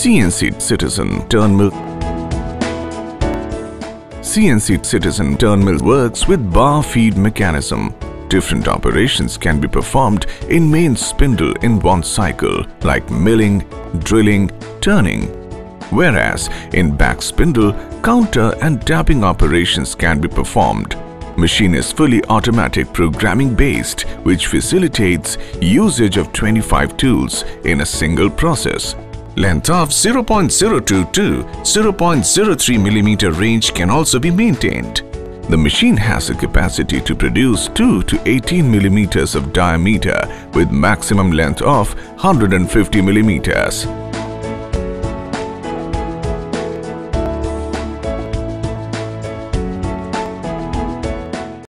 CNC Citizen Turnmill. CNC Citizen Turnmill works with bar feed mechanism. Different operations can be performed in main spindle in one cycle, like milling, drilling, turning. Whereas in back spindle, counter and dabbing operations can be performed. Machine is fully automatic programming based, which facilitates usage of 25 tools in a single process. Length of 0.02 to 0.03 mm range can also be maintained. The machine has a capacity to produce 2 to 18 mm of diameter with maximum length of 150 mm.